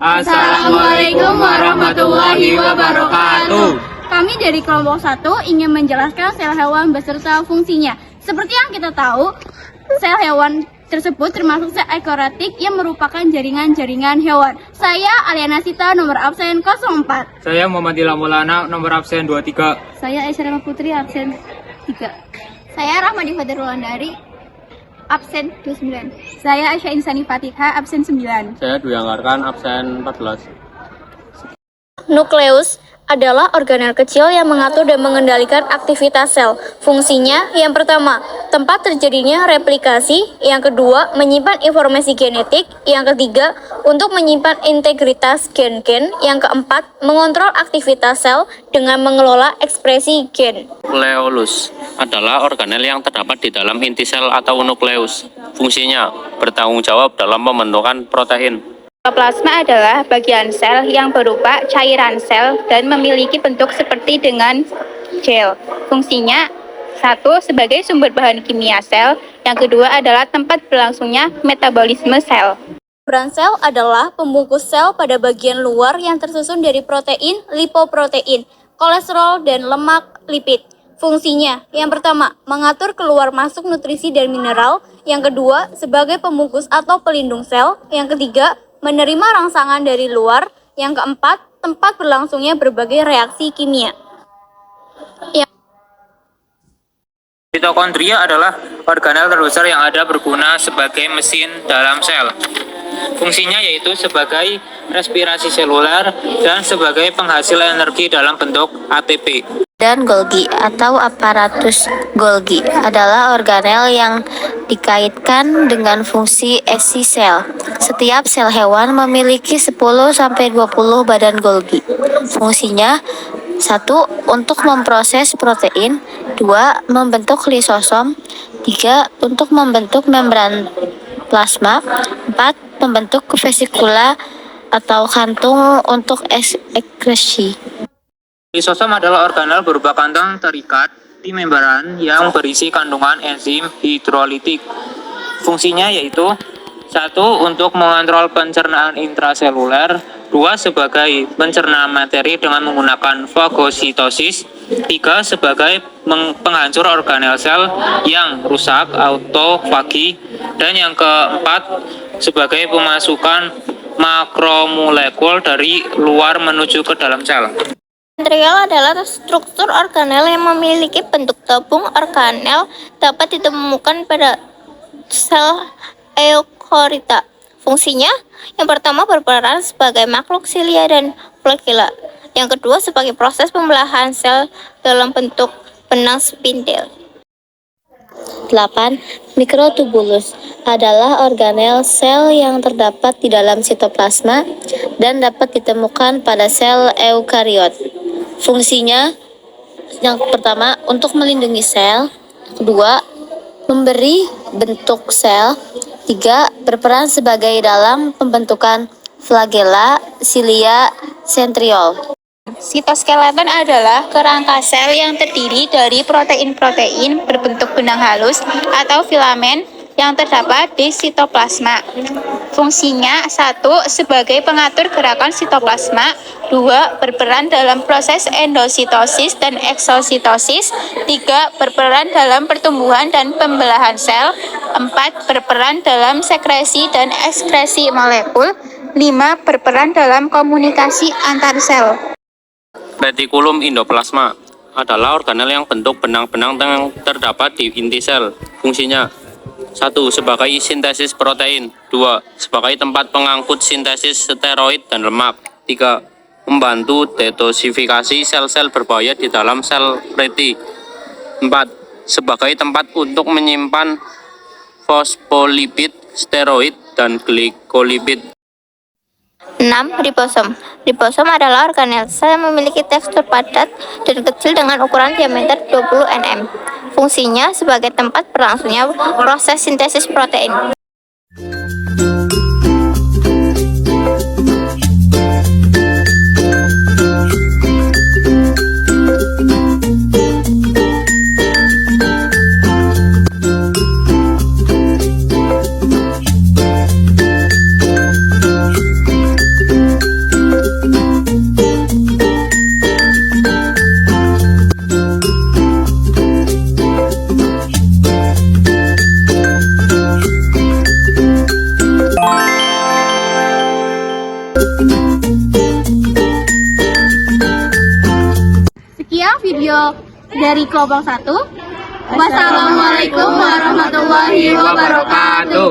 Assalamualaikum warahmatullahi wabarakatuh. Kami dari kelompok 1 ingin menjelaskan sel hewan beserta fungsinya. Seperti yang kita tahu, sel hewan tersebut termasuk sel eukariotik yang merupakan jaringan-jaringan hewan. Saya Aliana Sita, nomor absen 04. Saya Muhammad Ilham Maulana, nomor absen 23. Saya Aisyah Putri, absen 3. Saya Rahmadi Fadirul Andari, absen 29. Saya Aisyah Insani Fatihah, absen 9. Saya Dwi Anggarkan, absen 14. Nukleus adalah organel kecil yang mengatur dan mengendalikan aktivitas sel. Fungsinya, yang pertama, tempat terjadinya replikasi. Yang kedua, menyimpan informasi genetik. Yang ketiga, untuk menyimpan integritas gen-gen. Yang keempat, mengontrol aktivitas sel dengan mengelola ekspresi gen. Nukleolus adalah organel yang terdapat di dalam inti sel atau nukleus. Fungsinya bertanggung jawab dalam pembentukan protein. Plasma adalah bagian sel yang berupa cairan sel dan memiliki bentuk seperti dengan gel. Fungsinya, satu, sebagai sumber bahan kimia sel. Yang kedua adalah tempat berlangsungnya metabolisme sel. Membran sel adalah pembungkus sel pada bagian luar yang tersusun dari protein, lipoprotein, kolesterol, dan lemak lipid. Fungsinya, yang pertama, mengatur keluar masuk nutrisi dan mineral. Yang kedua, sebagai pembungkus atau pelindung sel. Yang ketiga, menerima rangsangan dari luar. Yang keempat, tempat berlangsungnya berbagai reaksi kimia. Mitokondria adalah organel terbesar yang ada berguna sebagai mesin dalam sel. Fungsinya yaitu sebagai respirasi seluler dan sebagai penghasil energi dalam bentuk ATP. Dan Golgi atau aparatus Golgi adalah organel yang dikaitkan dengan fungsi isi sel. Setiap sel hewan memiliki 10-20 badan Golgi. Fungsinya, 1. Untuk memproses protein. 2. Membentuk lisosom. 3. Untuk membentuk membran plasma. 4. Membentuk vesikula atau kantung untuk ekskresi. Lisosom adalah organel berupa kantong terikat di membran yang berisi kandungan enzim hidrolitik. Fungsinya yaitu 1. Untuk mengontrol pencernaan intraseluler. 2. Sebagai pencerna materi dengan menggunakan fagositosis. 3. Sebagai penghancur organel sel yang rusak autofagi. Dan yang keempat, sebagai pemasukan makromolekul dari luar menuju ke dalam sel. Material adalah struktur organel yang memiliki bentuk tabung. Organel dapat ditemukan pada sel eukariota. Fungsinya, yang pertama berperan sebagai makhluk silia dan flagella. Yang kedua sebagai proses pembelahan sel dalam bentuk benang spindel. 8. Mikrotubulus adalah organel sel yang terdapat di dalam sitoplasma dan dapat ditemukan pada sel eukariot. Fungsinya, yang pertama, untuk melindungi sel. Kedua, memberi bentuk sel. 3. Berperan sebagai dalam pembentukan flagella, silia, sentriol. Sitoskeleton adalah kerangka sel yang terdiri dari protein-protein berbentuk benang halus atau filamen yang terdapat di sitoplasma. Fungsinya, 1. Sebagai pengatur gerakan sitoplasma. 2. Berperan dalam proses endositosis dan eksositosis. 3. Berperan dalam pertumbuhan dan pembelahan sel. 4. Berperan dalam sekresi dan ekskresi molekul. 5. Berperan dalam komunikasi antar sel. Retikulum endoplasma adalah organel yang bentuk benang-benang yang terdapat di inti sel. Fungsinya, 1. Sebagai sintesis protein. 2. Sebagai tempat pengangkut sintesis steroid dan lemak. 3. Membantu detoksifikasi sel-sel berbahaya di dalam sel reti. 4. Sebagai tempat untuk menyimpan fosfolipid, steroid, dan glikolipid. 6. Ribosom. Ribosom adalah organel sel yang memiliki tekstur padat dan kecil dengan ukuran diameter 20 nm. Fungsinya sebagai tempat berlangsungnya proses sintesis protein. dari kelompok 1. Wassalamualaikum warahmatullahi wabarakatuh.